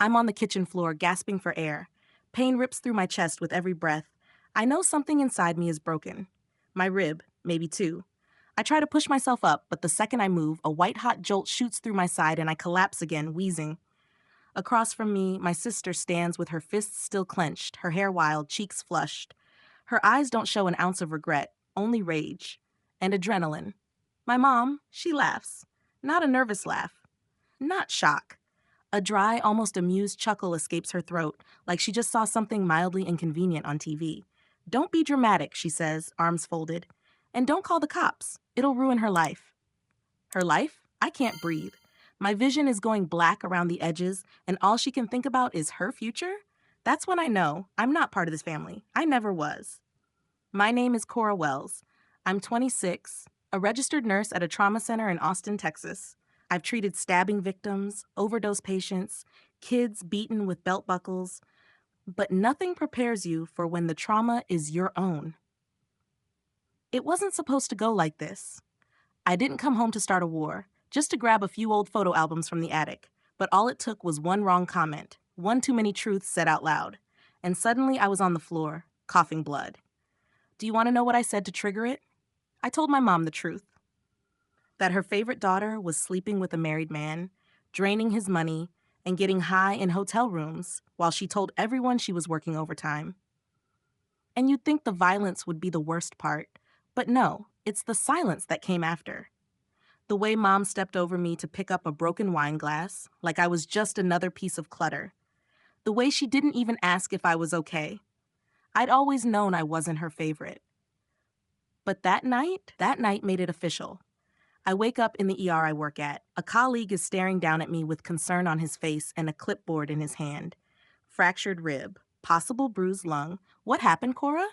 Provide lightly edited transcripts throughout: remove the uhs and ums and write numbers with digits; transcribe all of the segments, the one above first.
I'm on the kitchen floor, gasping for air. Pain rips through my chest with every breath. I know something inside me is broken. My rib, maybe two. I try to push myself up, but the second I move, a white-hot jolt shoots through my side and I collapse again, wheezing. Across from me, my sister stands with her fists still clenched, her hair wild, cheeks flushed. Her eyes don't show an ounce of regret, only rage. And adrenaline. My mom, she laughs. Not a nervous laugh. Not shock. A dry, almost amused chuckle escapes her throat, like she just saw something mildly inconvenient on TV. Don't be dramatic, she says, arms folded. And don't call the cops. It'll ruin her life. Her life? I can't breathe. My vision is going black around the edges, and all she can think about is her future? That's when I know I'm not part of this family. I never was. My name is Cora Wells. I'm 26, a registered nurse at a trauma center in Austin, Texas. I've treated stabbing victims, overdose patients, kids beaten with belt buckles, but nothing prepares you for when the trauma is your own. It wasn't supposed to go like this. I didn't come home to start a war, just to grab a few old photo albums from the attic, but all it took was one wrong comment, one too many truths said out loud, and suddenly I was on the floor, coughing blood. Do you want to know what I said to trigger it? I told my mom the truth. That her favorite daughter was sleeping with a married man, draining his money, and getting high in hotel rooms while she told everyone she was working overtime. And you'd think the violence would be the worst part, but no, it's the silence that came after. The way Mom stepped over me to pick up a broken wine glass, like I was just another piece of clutter. The way she didn't even ask if I was okay. I'd always known I wasn't her favorite. But that night made it official. I wake up in the ER I work at. A colleague is staring down at me with concern on his face and a clipboard in his hand. Fractured rib, possible bruised lung. What happened, Cora?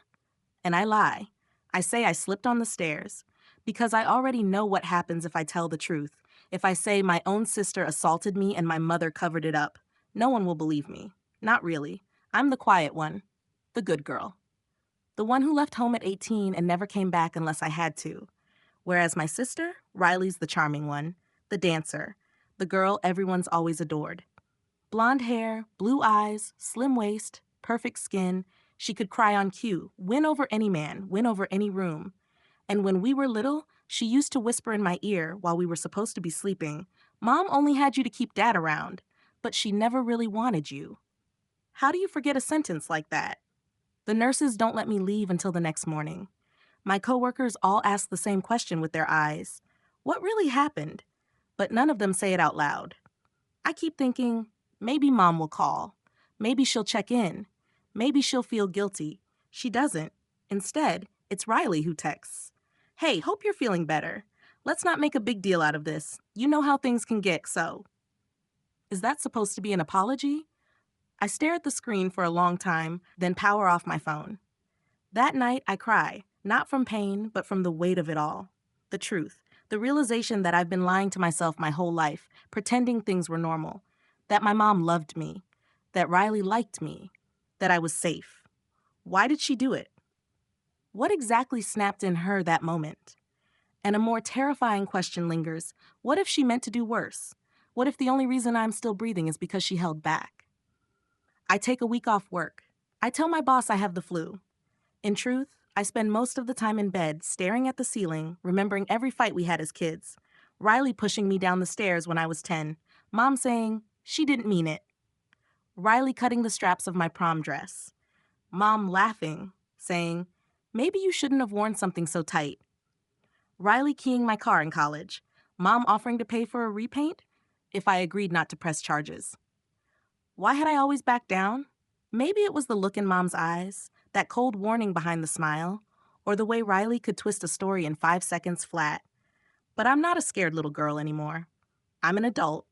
And I lie. I say I slipped on the stairs. Because I already know what happens if I tell the truth. If I say my own sister assaulted me and my mother covered it up. No one will believe me. Not really. I'm the quiet one. The good girl. The one who left home at 18 and never came back unless I had to. Whereas my sister, Riley's the charming one, the dancer, the girl everyone's always adored. Blonde hair, blue eyes, slim waist, perfect skin. She could cry on cue, win over any man, win over any room. And when we were little, she used to whisper in my ear while we were supposed to be sleeping, "Mom only had you to keep Dad around, but she never really wanted you." How do you forget a sentence like that? The nurses don't let me leave until the next morning. My coworkers all ask the same question with their eyes. What really happened? But none of them say it out loud. I keep thinking, maybe Mom will call. Maybe she'll check in. Maybe she'll feel guilty. She doesn't. Instead, it's Riley who texts. "Hey, hope you're feeling better. Let's not make a big deal out of this. You know how things can get, so." Is that supposed to be an apology? I stare at the screen for a long time, then power off my phone. That night, I cry, not from pain, but from the weight of it all. The truth, the realization that I've been lying to myself my whole life, pretending things were normal, that my mom loved me, that Riley liked me, that I was safe. Why did she do it? What exactly snapped in her that moment? And a more terrifying question lingers. What if she meant to do worse? What if the only reason I'm still breathing is because she held back? I take a week off work. I tell my boss I have the flu. In truth, I spend most of the time in bed, staring at the ceiling, remembering every fight we had as kids. Riley pushing me down the stairs when I was 10. Mom saying, "She didn't mean it." Riley cutting the straps of my prom dress. Mom laughing, saying, "Maybe you shouldn't have worn something so tight." Riley keying my car in college. Mom offering to pay for a repaint if I agreed not to press charges. Why had I always backed down? Maybe it was the look in Mom's eyes, that cold warning behind the smile, or the way Riley could twist a story in 5 seconds flat. But I'm not a scared little girl anymore. I'm an adult.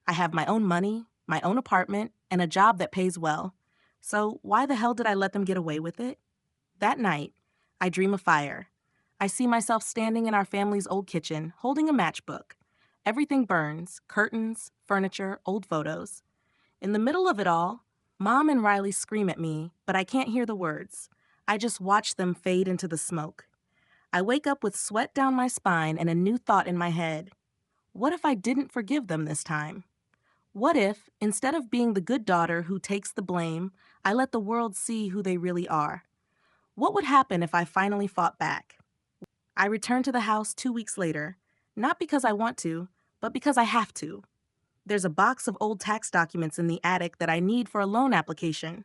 I have my own money, my own apartment, and a job that pays well. So why the hell did I let them get away with it? That night, I dream a fire. I see myself standing in our family's old kitchen, holding a matchbook. Everything burns, curtains, furniture, old photos. In the middle of it all, Mom and Riley scream at me, but I can't hear the words. I just watch them fade into the smoke. I wake up with sweat down my spine and a new thought in my head. What if I didn't forgive them this time? What if, instead of being the good daughter who takes the blame, I let the world see who they really are? What would happen if I finally fought back? I return to the house 2 weeks later, not because I want to, but because I have to. There's a box of old tax documents in the attic that I need for a loan application.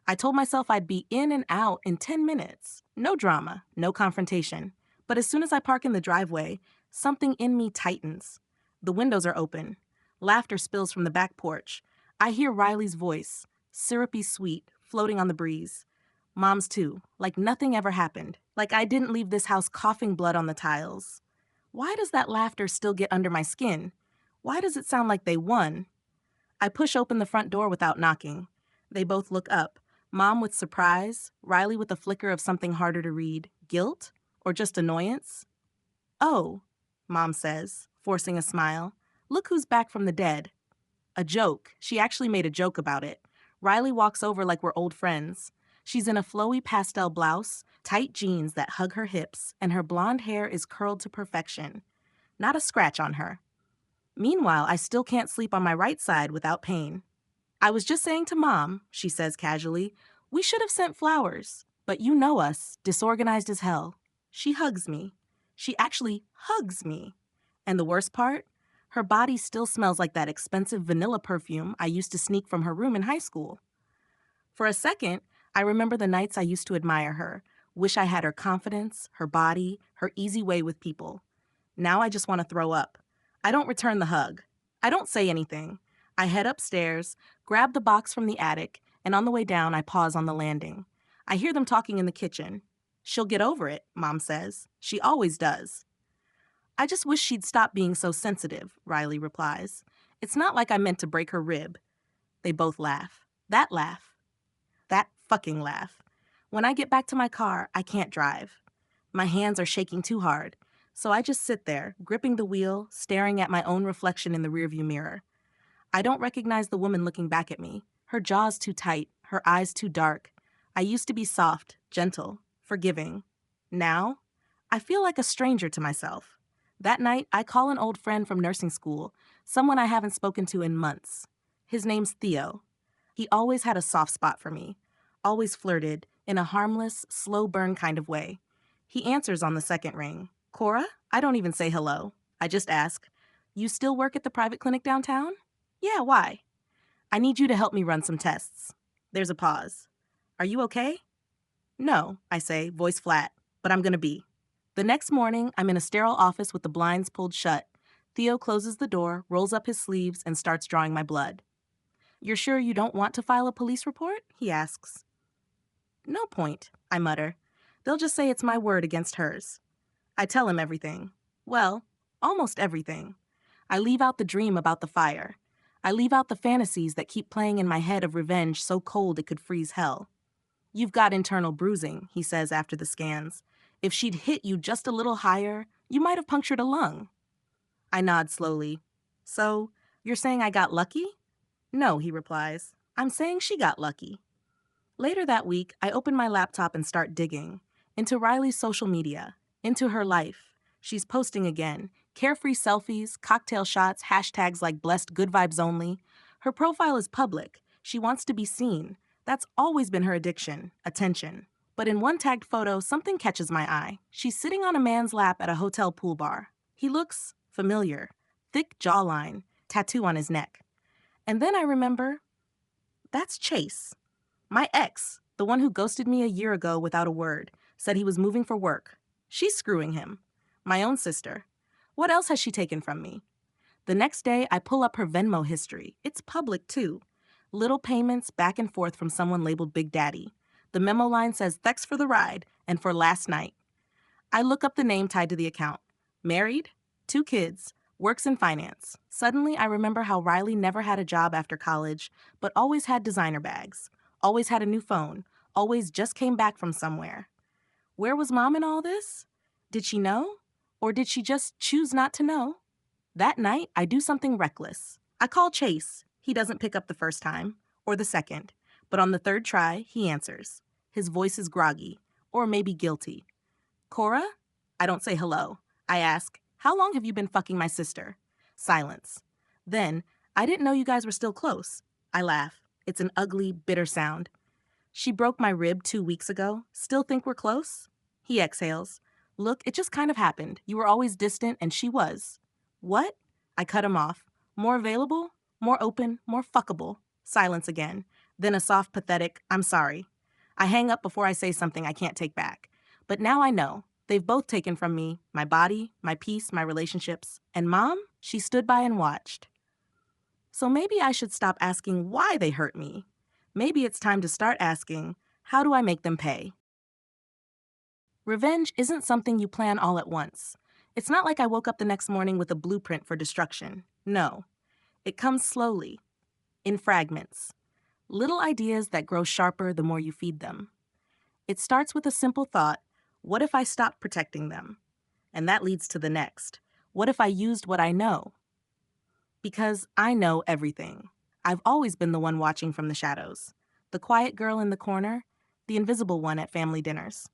I told myself I'd be in and out in 10 minutes. No drama, no confrontation. But as soon as I park in the driveway, something in me tightens. The windows are open. Laughter spills from the back porch. I hear Riley's voice, syrupy sweet, floating on the breeze. Mom's too, like nothing ever happened. Like I didn't leave this house coughing blood on the tiles. Why does that laughter still get under my skin? Why does it sound like they won? I push open the front door without knocking. They both look up. Mom with surprise, Riley with a flicker of something harder to read. Guilt? Or just annoyance? Oh, Mom says, forcing a smile. Look who's back from the dead. A joke. She actually made a joke about it. Riley walks over like we're old friends. She's in a flowy pastel blouse, tight jeans that hug her hips, and her blonde hair is curled to perfection. Not a scratch on her. Meanwhile, I still can't sleep on my right side without pain. I was just saying to Mom, she says casually, we should have sent flowers. But you know us, disorganized as hell. She hugs me. She actually hugs me. And the worst part? Her body still smells like that expensive vanilla perfume I used to sneak from her room in high school. For a second, I remember the nights I used to admire her, wish I had her confidence, her body, her easy way with people. Now I just want to throw up. I don't return the hug. I don't say anything. I head upstairs, grab the box from the attic, and on the way down, I pause on the landing. I hear them talking in the kitchen. She'll get over it, Mom says. She always does. I just wish she'd stop being so sensitive, Riley replies. It's not like I meant to break her rib. They both laugh. That laugh. That fucking laugh. When I get back to my car, I can't drive. My hands are shaking too hard, so I just sit there, gripping the wheel, staring at my own reflection in the rearview mirror. I don't recognize the woman looking back at me. Her jaw's too tight, her eyes too dark. I used to be soft, gentle, forgiving. Now, I feel like a stranger to myself. That night, I call an old friend from nursing school, someone I haven't spoken to in months. His name's Theo. He always had a soft spot for me, always flirted, in a harmless, slow burn kind of way. He answers on the second ring. Cora? I don't even say hello. I just ask, you still work at the private clinic downtown? Yeah, why? I need you to help me run some tests. There's a pause. Are you okay? No, I say, voice flat, but I'm gonna be. The next morning, I'm in a sterile office with the blinds pulled shut. Theo closes the door, rolls up his sleeves, and starts drawing my blood. You're sure you don't want to file a police report? He asks. No point, I mutter. They'll just say it's my word against hers. I tell him everything. Well, almost everything. I leave out the dream about the fire. I leave out the fantasies that keep playing in my head of revenge so cold it could freeze hell. You've got internal bruising, he says after the scans. If she'd hit you just a little higher, you might have punctured a lung. I nod slowly. So, you're saying I got lucky? No, he replies. I'm saying she got lucky. Later that week, I open my laptop and start digging into Riley's social media, into her life. She's posting again. Carefree selfies, cocktail shots, hashtags like blessed good vibes only. Her profile is public. She wants to be seen. That's always been her addiction, attention. But in one tagged photo, something catches my eye. She's sitting on a man's lap at a hotel pool bar. He looks familiar. Thick jawline, tattoo on his neck. And then I remember, that's Chase. My ex, the one who ghosted me a year ago without a word, said he was moving for work. She's screwing him. My own sister. What else has she taken from me? The next day, I pull up her Venmo history. It's public, too. Little payments back and forth from someone labeled Big Daddy. The memo line says, thanks for the ride, and for last night. I look up the name tied to the account. Married, 2 kids, works in finance. Suddenly, I remember how Riley never had a job after college, but always had designer bags, always had a new phone, always just came back from somewhere. Where was Mom in all this? Did she know? Or did she just choose not to know? That night, I do something reckless. I call Chase. He doesn't pick up the first time, or the second, but on the third try, he answers. His voice is groggy, or maybe guilty. Cora? I don't say hello. I ask, how long have you been fucking my sister? Silence. Then, I didn't know you guys were still close. I laugh. It's an ugly, bitter sound. She broke my rib 2 weeks ago. Still think we're close? He exhales. Look, it just kind of happened. You were always distant, and she was. What? I cut him off. More available? More open? More fuckable? Silence again. Then a soft, pathetic, I'm sorry. I hang up before I say something I can't take back. But now I know. They've both taken from me my body, my peace, my relationships. And Mom? She stood by and watched. So maybe I should stop asking why they hurt me. Maybe it's time to start asking, how do I make them pay? Revenge isn't something you plan all at once. It's not like I woke up the next morning with a blueprint for destruction. No. It comes slowly, in fragments. Little ideas that grow sharper the more you feed them. It starts with a simple thought, what if I stopped protecting them? And that leads to the next. What if I used what I know? Because I know everything. I've always been the one watching from the shadows. The quiet girl in the corner, the invisible one at family dinners.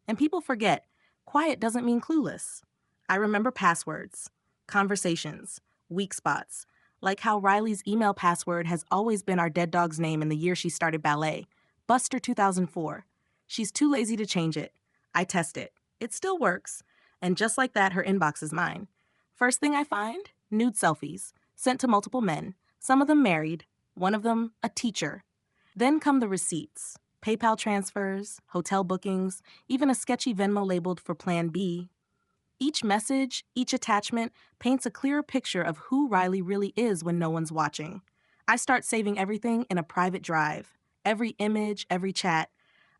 And people forget, quiet doesn't mean clueless. I remember passwords, conversations, weak spots, like how Riley's email password has always been our dead dog's name in the year she started ballet, Buster 2004. She's too lazy to change it. I test it. It still works. And just like that, her inbox is mine. First thing I find, nude selfies, sent to multiple men, some of them married, one of them a teacher. Then come the receipts, PayPal transfers, hotel bookings, even a sketchy Venmo labeled for Plan B. Each message, each attachment paints a clearer picture of who Riley really is when no one's watching. I start saving everything in a private drive. Every image, every chat.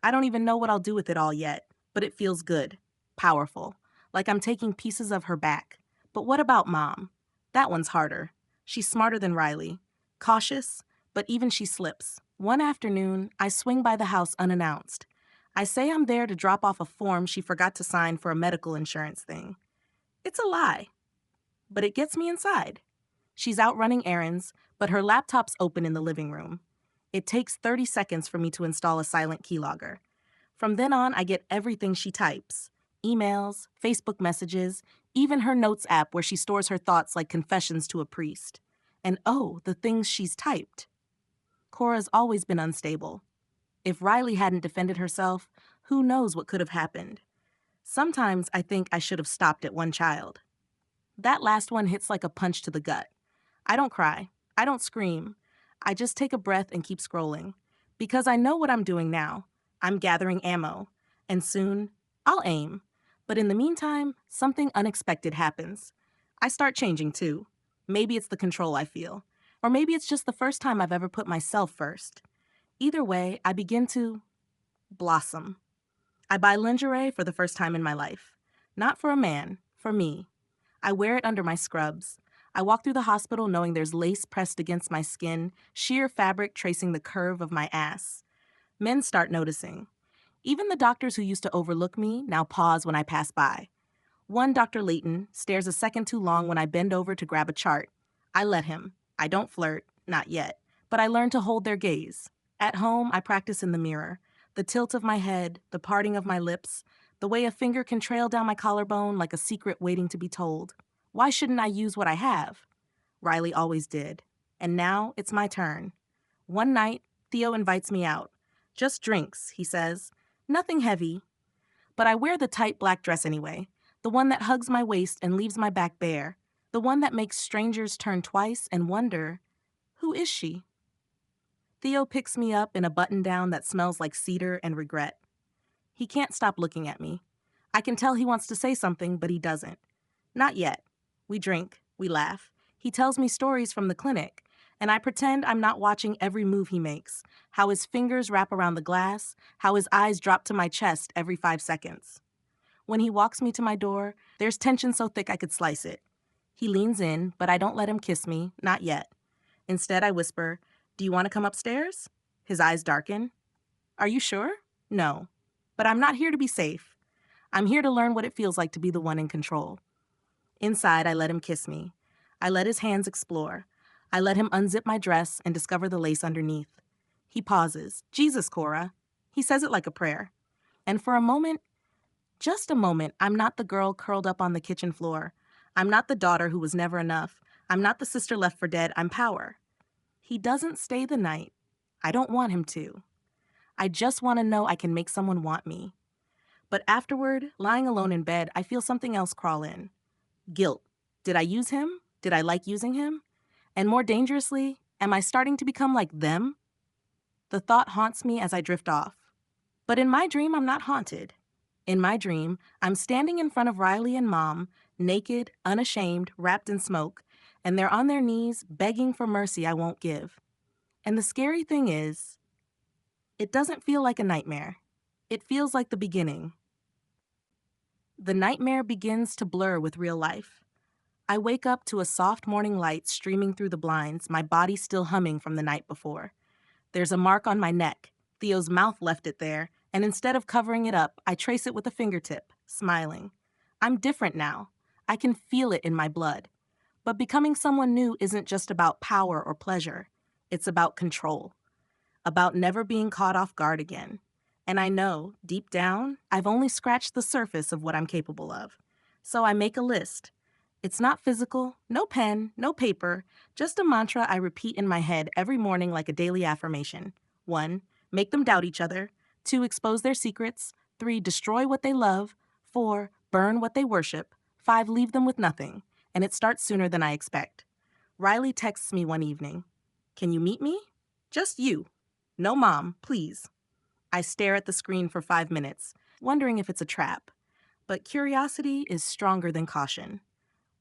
I don't even know what I'll do with it all yet, but it feels good, powerful, like I'm taking pieces of her back. But what about Mom? That one's harder. She's smarter than Riley. Cautious, but even she slips. One afternoon, I swing by the house unannounced. I say I'm there to drop off a form she forgot to sign for a medical insurance thing. It's a lie, but it gets me inside. She's out running errands, but her laptop's open in the living room. It takes 30 seconds for me to install a silent keylogger. From then on, I get everything she types. Emails, Facebook messages, even her notes app where she stores her thoughts like confessions to a priest. And oh, the things she's typed. Cora's always been unstable. If Riley hadn't defended herself, who knows what could have happened. Sometimes I think I should have stopped at one child. That last one hits like a punch to the gut. I don't cry. I don't scream. I just take a breath and keep scrolling. Because I know what I'm doing now. I'm gathering ammo. And soon, I'll aim. But in the meantime, something unexpected happens. I start changing too. Maybe it's the control I feel. Or maybe it's just the first time I've ever put myself first. Either way, I begin to blossom. I buy lingerie for the first time in my life. Not for a man, for me. I wear it under my scrubs. I walk through the hospital knowing there's lace pressed against my skin, sheer fabric tracing the curve of my ass. Men start noticing. Even the doctors who used to overlook me now pause when I pass by. One, Dr. Layton, stares a second too long when I bend over to grab a chart. I let him. I don't flirt, not yet, but I learn to hold their gaze. At home, I practice in the mirror. The tilt of my head, the parting of my lips, the way a finger can trail down my collarbone like a secret waiting to be told. Why shouldn't I use what I have? Riley always did. And now it's my turn. One night, Theo invites me out. Just drinks, he says. Nothing heavy. But I wear the tight black dress anyway, the one that hugs my waist and leaves my back bare, the one that makes strangers turn twice and wonder, who is she? Theo picks me up in a button-down that smells like cedar and regret. He can't stop looking at me. I can tell he wants to say something, but he doesn't. Not yet. We drink, we laugh. He tells me stories from the clinic, and I pretend I'm not watching every move he makes, how his fingers wrap around the glass, how his eyes drop to my chest every 5 seconds. When he walks me to my door, there's tension so thick I could slice it. He leans in, but I don't let him kiss me, not yet. Instead, I whisper, "Do you want to come upstairs?" His eyes darken. "Are you sure?" "No. But I'm not here to be safe. I'm here to learn what it feels like to be the one in control." Inside, I let him kiss me. I let his hands explore. I let him unzip my dress and discover the lace underneath. He pauses. "Jesus, Cora." He says it like a prayer. And for a moment, just a moment, I'm not the girl curled up on the kitchen floor. I'm not the daughter who was never enough. I'm not the sister left for dead, I'm power. He doesn't stay the night. I don't want him to. I just want to know I can make someone want me. But afterward, lying alone in bed, I feel something else crawl in. Guilt. Did I use him? Did I like using him? And more dangerously, am I starting to become like them? The thought haunts me as I drift off. But in my dream, I'm not haunted. In my dream, I'm standing in front of Riley and Mom, naked, unashamed, wrapped in smoke, and they're on their knees begging for mercy I won't give. And the scary thing is, it doesn't feel like a nightmare. It feels like the beginning. The nightmare begins to blur with real life. I wake up to a soft morning light streaming through the blinds, my body still humming from the night before. There's a mark on my neck. Theo's mouth left it there, and instead of covering it up, I trace it with a fingertip, smiling. I'm different now. I can feel it in my blood. But becoming someone new isn't just about power or pleasure. It's about control. About never being caught off guard again. And I know, deep down, I've only scratched the surface of what I'm capable of. So I make a list. It's not physical, no pen, no paper, just a mantra I repeat in my head every morning like a daily affirmation. 1. Make them doubt each other. 2. Expose their secrets. 3. Destroy what they love. 4. Burn what they worship. 5. Leave them with nothing. And it starts sooner than I expect. Riley texts me one evening. Can you meet me? Just you. No mom, please. I stare at the screen for 5 minutes, wondering if it's a trap. But curiosity is stronger than caution.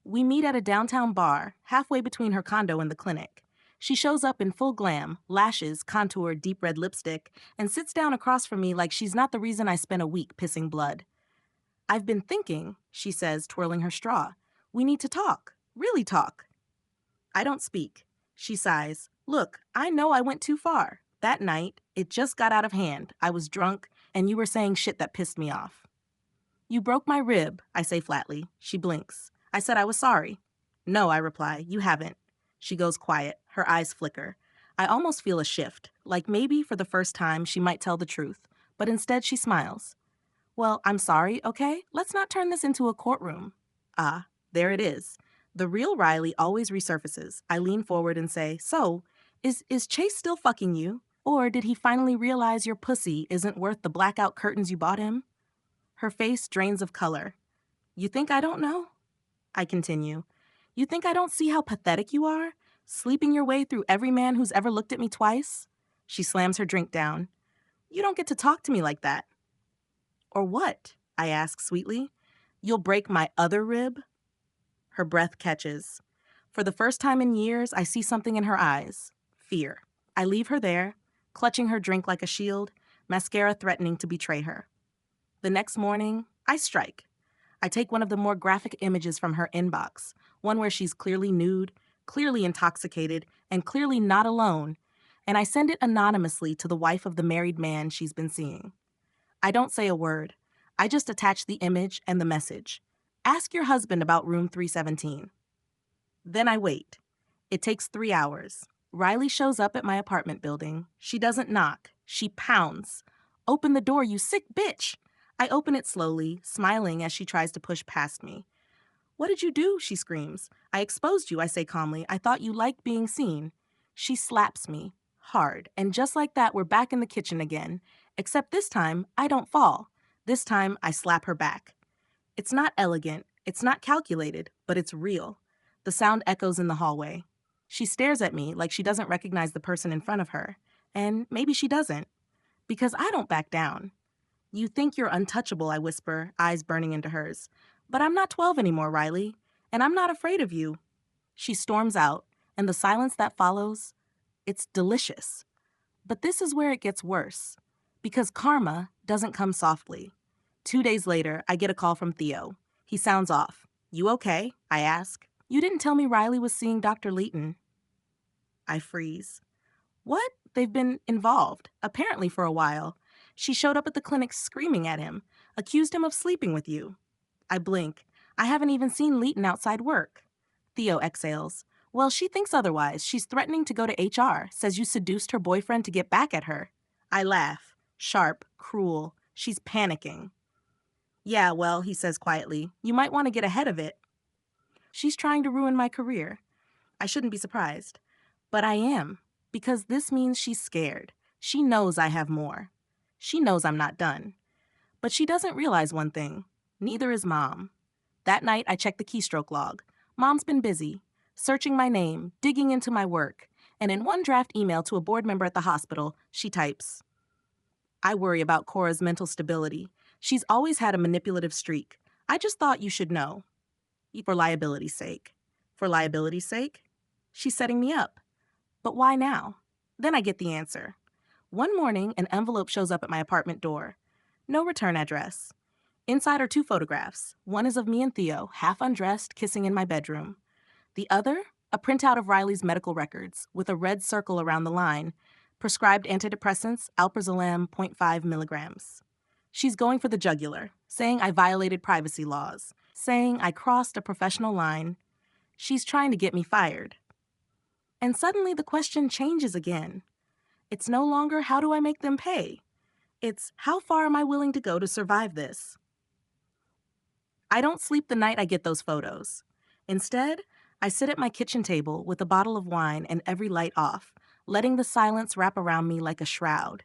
We meet at a downtown bar, halfway between her condo and the clinic. She shows up in full glam, lashes, contour, deep red lipstick, and sits down across from me like she's not the reason I spent a week pissing blood. I've been thinking, she says, twirling her straw. We need to talk. Really talk. I don't speak. She sighs. Look, I know I went too far. That night, it just got out of hand. I was drunk, and you were saying shit that pissed me off. You broke my rib, I say flatly. She blinks. I said I was sorry. No, I reply, you haven't. She goes quiet. Her eyes flicker. I almost feel a shift, like maybe for the first time she might tell the truth, but instead she smiles. Well, I'm sorry, okay? Let's not turn this into a courtroom. Ah, there it is. The real Riley always resurfaces. I lean forward and say, so, is Chase still fucking you? Or did he finally realize your pussy isn't worth the blackout curtains you bought him? Her face drains of color. You think I don't know? I continue. You think I don't see how pathetic you are? Sleeping your way through every man who's ever looked at me twice? She slams her drink down. You don't get to talk to me like that. Or what? I ask sweetly. You'll break my other rib? Her breath catches. For the first time in years, I see something in her eyes. Fear. I leave her there, clutching her drink like a shield, mascara threatening to betray her. The next morning, I strike. I take one of the more graphic images from her inbox, one where she's clearly nude, clearly intoxicated, and clearly not alone, and I send it anonymously to the wife of the married man she's been seeing. I don't say a word. I just attach the image and the message. Ask your husband about room 317. Then I wait. It takes 3 hours. Riley shows up at my apartment building. She doesn't knock. She pounds. Open the door, you sick bitch! I open it slowly, smiling as she tries to push past me. What did you do? She screams. I exposed you, I say calmly. I thought you liked being seen. She slaps me, hard, and just like that, we're back in the kitchen again. Except this time, I don't fall. This time, I slap her back. It's not elegant, it's not calculated, but it's real. The sound echoes in the hallway. She stares at me like she doesn't recognize the person in front of her. And maybe she doesn't. Because I don't back down. You think you're untouchable, I whisper, eyes burning into hers. But I'm not 12 anymore, Riley. And I'm not afraid of you. She storms out, and the silence that follows, it's delicious. But this is where it gets worse. Because karma doesn't come softly. 2 days later, I get a call from Theo. He sounds off. You okay? I ask. You didn't tell me Riley was seeing Dr. Leighton. I freeze. What? They've been involved, apparently for a while. She showed up at the clinic screaming at him, accused him of sleeping with you. I blink. I haven't even seen Leighton outside work. Theo exhales. Well, she thinks otherwise. She's threatening to go to HR, says you seduced her boyfriend to get back at her. I laugh. Sharp, cruel. She's panicking. Yeah, well, he says quietly, you might want to get ahead of it. She's trying to ruin my career. I shouldn't be surprised. But I am, because this means she's scared. She knows I have more. She knows I'm not done. But she doesn't realize one thing. Neither is Mom. That night, I checked the keystroke log. Mom's been busy, searching my name, digging into my work, and in one draft email to a board member at the hospital, she types, I worry about Cora's mental stability. She's always had a manipulative streak. I just thought you should know. For liability's sake. For liability's sake? She's setting me up. But why now? Then I get the answer. One morning, an envelope shows up at my apartment door. No return address. Inside are two photographs. One is of me and Theo, half undressed, kissing in my bedroom. The other, a printout of Riley's medical records, with a red circle around the line. Prescribed antidepressants, alprazolam 0.5 milligrams. She's going for the jugular, saying I violated privacy laws, saying I crossed a professional line. She's trying to get me fired. And suddenly the question changes again. It's no longer how do I make them pay? It's how far am I willing to go to survive this? I don't sleep the night I get those photos. Instead, I sit at my kitchen table with a bottle of wine and every light off, letting the silence wrap around me like a shroud.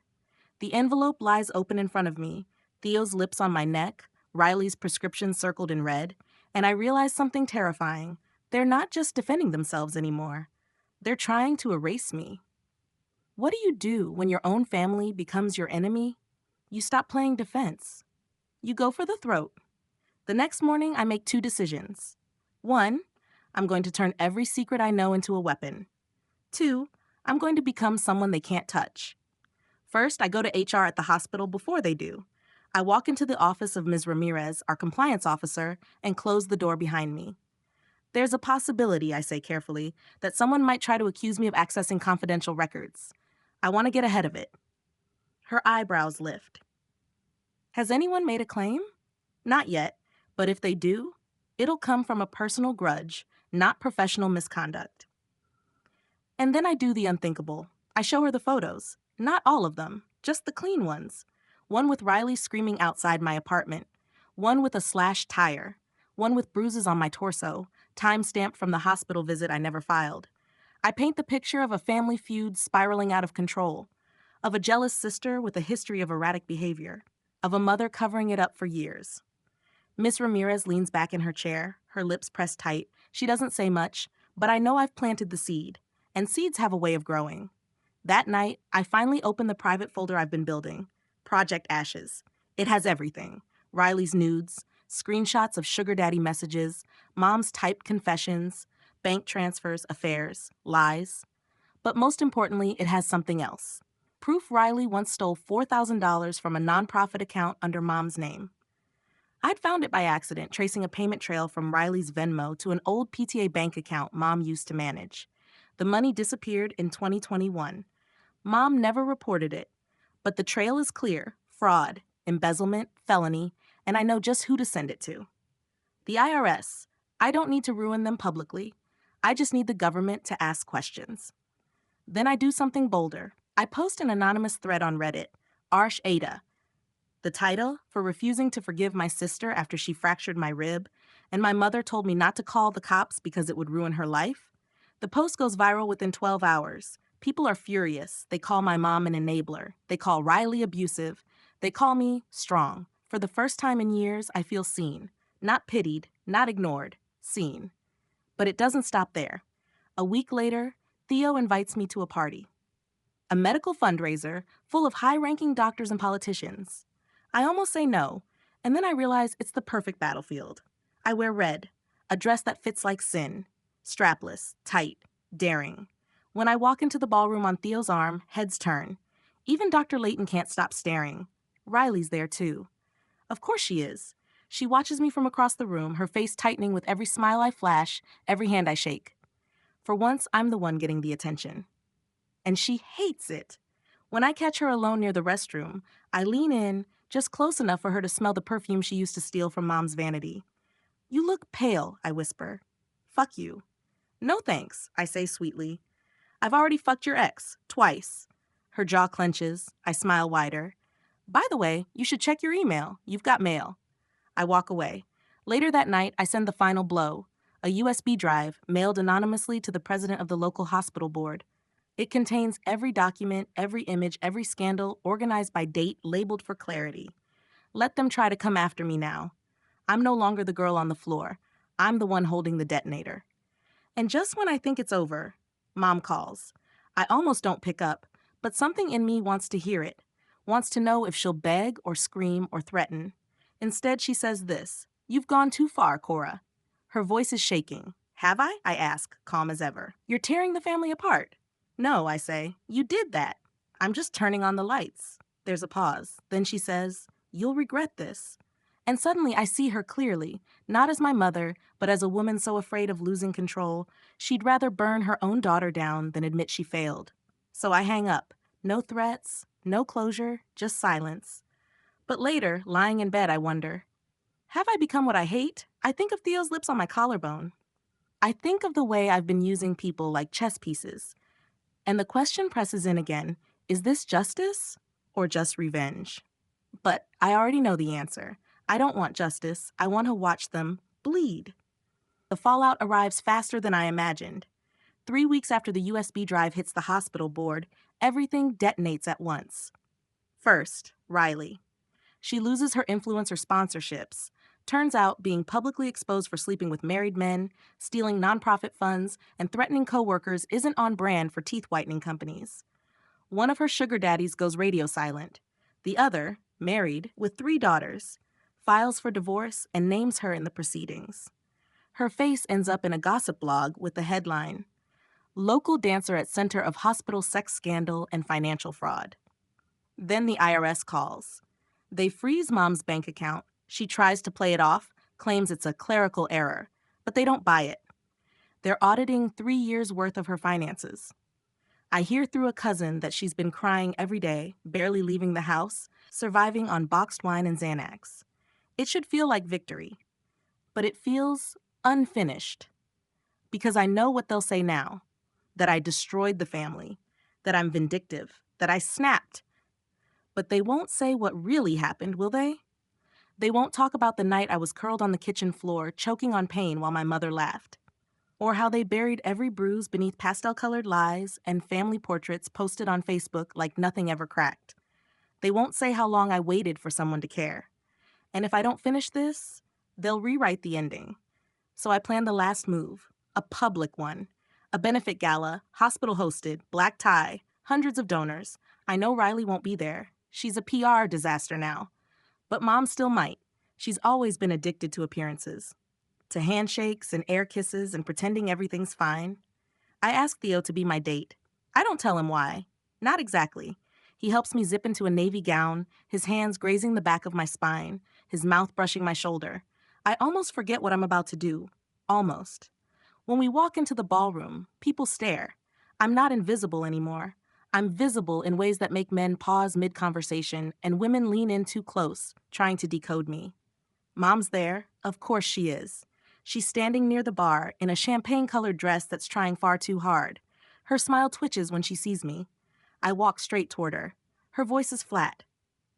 The envelope lies open in front of me, Theo's lips on my neck, Riley's prescription circled in red, and I realize something terrifying. They're not just defending themselves anymore. They're trying to erase me. What do you do when your own family becomes your enemy? You stop playing defense. You go for the throat. The next morning, I make two decisions. 1, I'm going to turn every secret I know into a weapon. 2, I'm going to become someone they can't touch. First, I go to HR at the hospital before they do. I walk into the office of Ms. Ramirez, our compliance officer, and close the door behind me. There's a possibility, I say carefully, that someone might try to accuse me of accessing confidential records. I want to get ahead of it. Her eyebrows lift. Has anyone made a claim? Not yet, but if they do, it'll come from a personal grudge, not professional misconduct. And then I do the unthinkable. I show her the photos. Not all of them, just the clean ones. One with Riley screaming outside my apartment. One with a slashed tire. One with bruises on my torso, time-stamped from the hospital visit I never filed. I paint the picture of a family feud spiraling out of control, of a jealous sister with a history of erratic behavior, of a mother covering it up for years. Miss Ramirez leans back in her chair, her lips pressed tight. She doesn't say much, but I know I've planted the seed, and seeds have a way of growing. That night, I finally open the private folder I've been building, Project Ashes. It has everything. Riley's nudes, screenshots of sugar daddy messages, Mom's typed confessions, bank transfers, affairs, lies. But most importantly, it has something else. Proof Riley once stole $4,000 from a nonprofit account under Mom's name. I'd found it by accident, tracing a payment trail from Riley's Venmo to an old PTA bank account Mom used to manage. The money disappeared in 2021. Mom never reported it, but the trail is clear: fraud, embezzlement, felony, and I know just who to send it to. The IRS. I don't need to ruin them publicly. I just need the government to ask questions. Then I do something bolder. I post an anonymous thread on Reddit, Arsh Ada. The title, for refusing to forgive my sister after she fractured my rib, and my mother told me not to call the cops because it would ruin her life. The post goes viral within 12 hours. People are furious. They call my mom an enabler. They call Riley abusive. They call me strong. For the first time in years, I feel seen. Not pitied, not ignored, seen. But it doesn't stop there. A week later, Theo invites me to a party. A medical fundraiser full of high-ranking doctors and politicians. I almost say no, and then I realize it's the perfect battlefield. I wear red, a dress that fits like sin, strapless, tight, daring. When I walk into the ballroom on Theo's arm, heads turn. Even Dr. Layton can't stop staring. Riley's there too. Of course she is. She watches me from across the room, her face tightening with every smile I flash, every hand I shake. For once, I'm the one getting the attention. And she hates it. When I catch her alone near the restroom, I lean in, just close enough for her to smell the perfume she used to steal from Mom's vanity. You look pale, I whisper. Fuck you. No thanks, I say sweetly. I've already fucked your ex, twice. Her jaw clenches. I smile wider. By the way, you should check your email. You've got mail. I walk away. Later that night, I send the final blow, a USB drive mailed anonymously to the president of the local hospital board. It contains every document, every image, every scandal, organized by date, labeled for clarity. Let them try to come after me now. I'm no longer the girl on the floor. I'm the one holding the detonator. And just when I think it's over, Mom calls. I almost don't pick up, but something in me wants to hear it, wants to know if she'll beg or scream or threaten. Instead, she says this: "You've gone too far, Cora." Her voice is shaking. "Have I?" I ask, calm as ever. "You're tearing the family apart." "No," I say. "You did that." "I'm just turning on the lights." There's a pause. Then she says, "You'll regret this." And suddenly I see her clearly, not as my mother, but as a woman so afraid of losing control, she'd rather burn her own daughter down than admit she failed. So I hang up. No threats, no closure, just silence. But later, lying in bed, I wonder, have I become what I hate? I think of Theo's lips on my collarbone. I think of the way I've been using people like chess pieces. And the question presses in again, is this justice or just revenge? But I already know the answer. I don't want justice. I want to watch them bleed. The fallout arrives faster than I imagined. 3 weeks after the USB drive hits the hospital board, everything detonates at once. First, Riley. She loses her influencer sponsorships. Turns out being publicly exposed for sleeping with married men, stealing nonprofit funds, and threatening coworkers isn't on brand for teeth whitening companies. One of her sugar daddies goes radio silent. The other, married, with 3 daughters, files for divorce and names her in the proceedings. Her face ends up in a gossip blog with the headline, "Local dancer at center of hospital sex scandal and financial fraud." Then the IRS calls. They freeze Mom's bank account. She tries to play it off, claims it's a clerical error, but they don't buy it. They're auditing 3 years' worth of her finances. I hear through a cousin that she's been crying every day, barely leaving the house, surviving on boxed wine and Xanax. It should feel like victory, but it feels unfinished. Because I know what they'll say now, that I destroyed the family, that I'm vindictive, that I snapped. But they won't say what really happened, will they? They won't talk about the night I was curled on the kitchen floor, choking on pain while my mother laughed. Or how they buried every bruise beneath pastel-colored lies and family portraits posted on Facebook like nothing ever cracked. They won't say how long I waited for someone to care. And if I don't finish this, they'll rewrite the ending. So I planned the last move, a public one. A benefit gala, hospital-hosted, black tie, hundreds of donors. I know Riley won't be there. She's a PR disaster now. But Mom still might. She's always been addicted to appearances. To handshakes and air kisses and pretending everything's fine. I ask Theo to be my date. I don't tell him why. Not exactly. He helps me zip into a navy gown, his hands grazing the back of my spine, his mouth brushing my shoulder. I almost forget what I'm about to do. Almost. When we walk into the ballroom, people stare. I'm not invisible anymore. I'm visible in ways that make men pause mid-conversation and women lean in too close, trying to decode me. Mom's there. Of course she is. She's standing near the bar in a champagne-colored dress that's trying far too hard. Her smile twitches when she sees me. I walk straight toward her. Her voice is flat.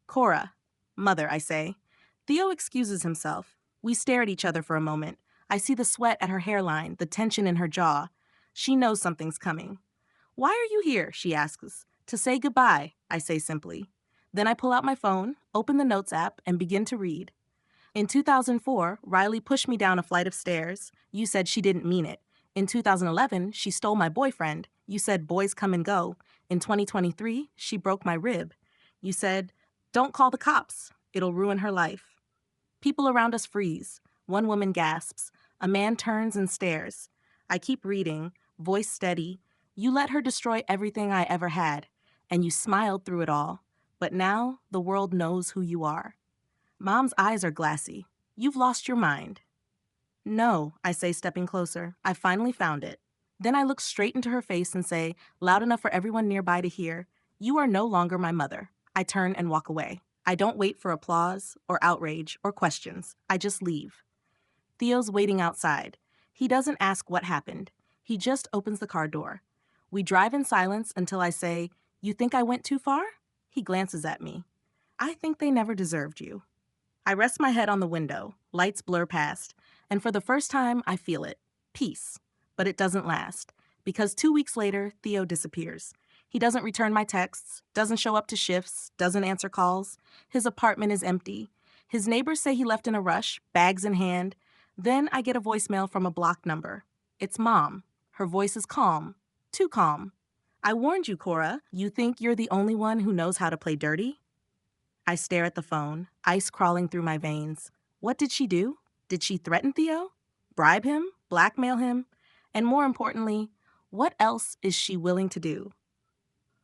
"Cora." "Mother," I say. Theo excuses himself. We stare at each other for a moment. I see the sweat at her hairline, the tension in her jaw. She knows something's coming. "Why are you here?" she asks. "To say goodbye," I say simply. Then I pull out my phone, open the Notes app, and begin to read. In 2004, Riley pushed me down a flight of stairs. You said she didn't mean it. In 2011, she stole my boyfriend. You said boys come and go. In 2023, she broke my rib. You said, "Don't call the cops. It'll ruin her life." People around us freeze. One woman gasps. A man turns and stares. I keep reading, voice steady. You let her destroy everything I ever had, and you smiled through it all. But now the world knows who you are. Mom's eyes are glassy. You've lost your mind. "No," I say, stepping closer. I finally found it. Then I look straight into her face and say, loud enough for everyone nearby to hear, "You are no longer my mother." I turn and walk away. I don't wait for applause or outrage or questions. I just leave. Theo's waiting outside. He doesn't ask what happened. He just opens the car door. We drive in silence until I say, "You think I went too far?" He glances at me. "I think they never deserved you." I rest my head on the window. Lights blur past. And for the first time, I feel it. Peace. But it doesn't last, because 2 weeks later, Theo disappears. He doesn't return my texts, doesn't show up to shifts, doesn't answer calls. His apartment is empty. His neighbors say he left in a rush, bags in hand. Then I get a voicemail from a blocked number. It's Mom. Her voice is calm. Too calm. I warned you, Cora. You think you're the only one who knows how to play dirty? I stare at the phone, ice crawling through my veins. What did she do? Did she threaten Theo? Bribe him? Blackmail him? And more importantly, what else is she willing to do?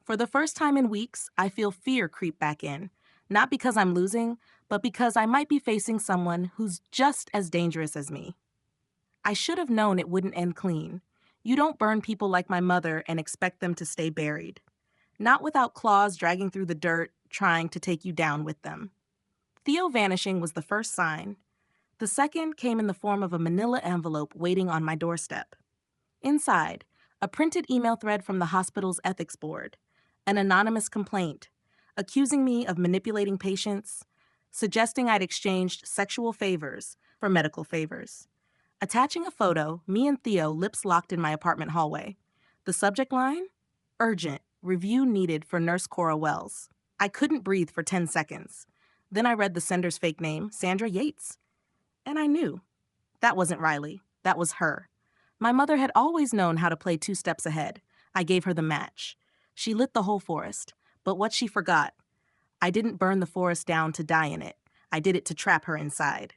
For the first time in weeks, I feel fear creep back in. Not because I'm losing, but because I might be facing someone who's just as dangerous as me. I should have known it wouldn't end clean. You don't burn people like my mother and expect them to stay buried. Not without claws dragging through the dirt, trying to take you down with them. Theo vanishing was the first sign. The second came in the form of a manila envelope waiting on my doorstep. Inside, a printed email thread from the hospital's ethics board, an anonymous complaint, accusing me of manipulating patients, suggesting I'd exchanged sexual favors for medical favors. Attaching a photo, me and Theo lips locked in my apartment hallway. The subject line? Urgent. Review needed for Nurse Cora Wells. I couldn't breathe for 10 seconds. Then I read the sender's fake name, Sandra Yates. And I knew. That wasn't Riley. That was her. My mother had always known how to play 2 steps ahead. I gave her the match. She lit the whole forest. But what she forgot, I didn't burn the forest down to die in it. I did it to trap her inside.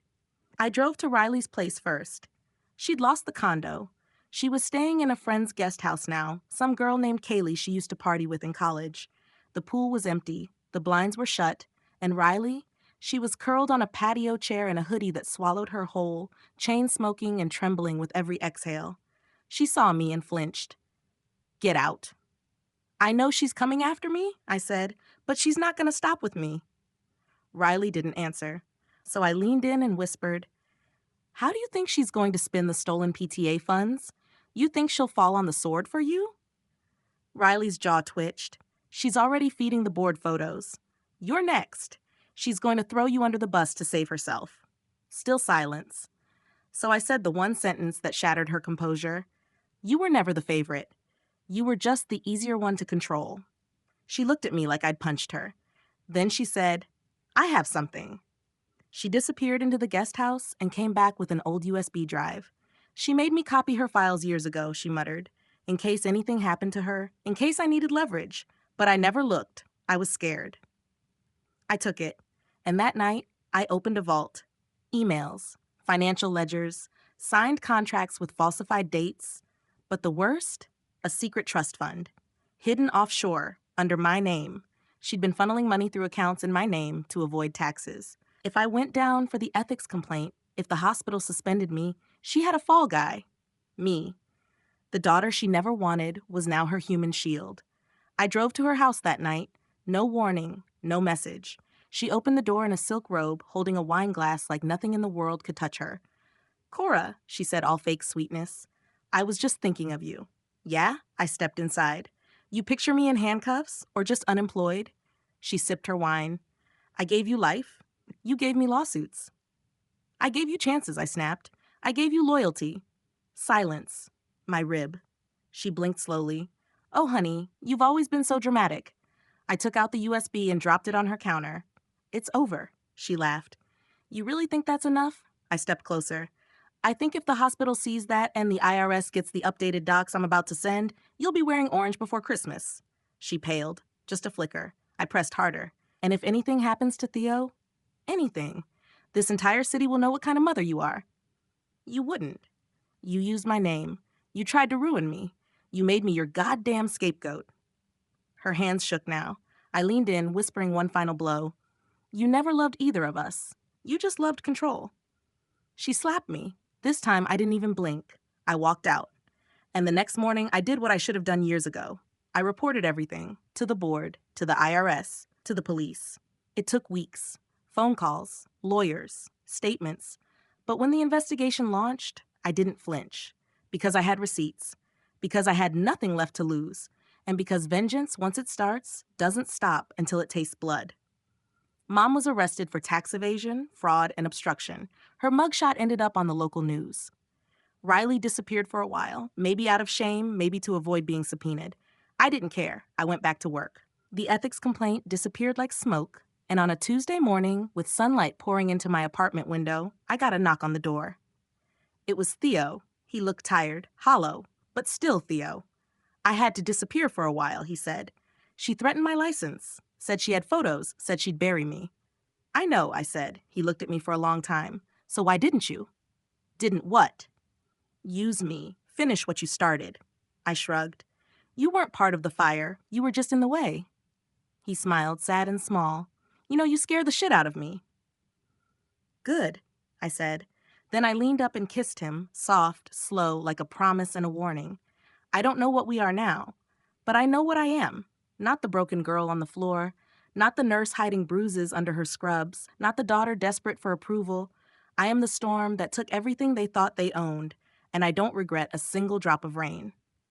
I drove to Riley's place first. She'd lost the condo. She was staying in a friend's guest house now, some girl named Kaylee she used to party with in college. The pool was empty, the blinds were shut, and Riley, she was curled on a patio chair in a hoodie that swallowed her whole, chain-smoking and trembling with every exhale. She saw me and flinched. Get out. I know she's coming after me, I said, but she's not going to stop with me. Riley didn't answer, so I leaned in and whispered, how do you think she's going to spend the stolen PTA funds? You think she'll fall on the sword for you? Riley's jaw twitched. She's already feeding the board photos. You're next. She's going to throw you under the bus to save herself. Still silence. So I said the one sentence that shattered her composure. You were never the favorite. You were just the easier one to control. She looked at me like I'd punched her. Then she said, I have something. She disappeared into the guest house and came back with an old USB drive. She made me copy her files years ago, she muttered, in case anything happened to her, in case I needed leverage. But I never looked. I was scared. I took it, and that night, I opened a vault. Emails, financial ledgers, signed contracts with falsified dates. But the worst? A secret trust fund. Hidden offshore, under my name. She'd been funneling money through accounts in my name to avoid taxes. If I went down for the ethics complaint, if the hospital suspended me, she had a fall guy. Me. The daughter she never wanted was now her human shield. I drove to her house that night. No warning, no message. She opened the door in a silk robe, holding a wine glass like nothing in the world could touch her. Cora, she said, all fake sweetness. I was just thinking of you. Yeah? I stepped inside. You picture me in handcuffs or just unemployed? She sipped her wine. I gave you life. You gave me lawsuits. I gave you chances, I snapped. I gave you loyalty. Silence. My rib. She blinked slowly. Oh, honey, you've always been so dramatic. I took out the USB and dropped it on her counter. It's over, she laughed. You really think that's enough? I stepped closer. I think if the hospital sees that and the IRS gets the updated docs I'm about to send, you'll be wearing orange before Christmas. She paled. Just a flicker. I pressed harder. And if anything happens to Theo, anything, this entire city will know what kind of mother you are. You wouldn't. You used my name. You tried to ruin me. You made me your goddamn scapegoat. Her hands shook now. I leaned in, whispering one final blow. You never loved either of us. You just loved control. She slapped me. This time, I didn't even blink. I walked out. And the next morning, I did what I should have done years ago. I reported everything. To the board, to the IRS, to the police. It took weeks. Phone calls, lawyers, statements. But when the investigation launched, I didn't flinch. Because I had receipts. Because I had nothing left to lose. And because vengeance, once it starts, doesn't stop until it tastes blood. Mom was arrested for tax evasion, fraud, and obstruction. Her mugshot ended up on the local news. Riley disappeared for a while, maybe out of shame, maybe to avoid being subpoenaed. I didn't care. I went back to work. The ethics complaint disappeared like smoke, and on a Tuesday morning, with sunlight pouring into my apartment window, I got a knock on the door. It was Theo. He looked tired, hollow, but still Theo. I had to disappear for a while, he said. She threatened my license, said she had photos, said she'd bury me. I know, I said. He looked at me for a long time. So why didn't you? Didn't what? Use me. Finish what you started. I shrugged. You weren't part of the fire. You were just in the way. He smiled, sad and small. You scare the shit out of me. Good, I said. Then I leaned up and kissed him, soft, slow, like a promise and a warning. I don't know what we are now, but I know what I am. Not the broken girl on the floor, not the nurse hiding bruises under her scrubs, not the daughter desperate for approval. I am the storm that took everything they thought they owned, and I don't regret a single drop of rain.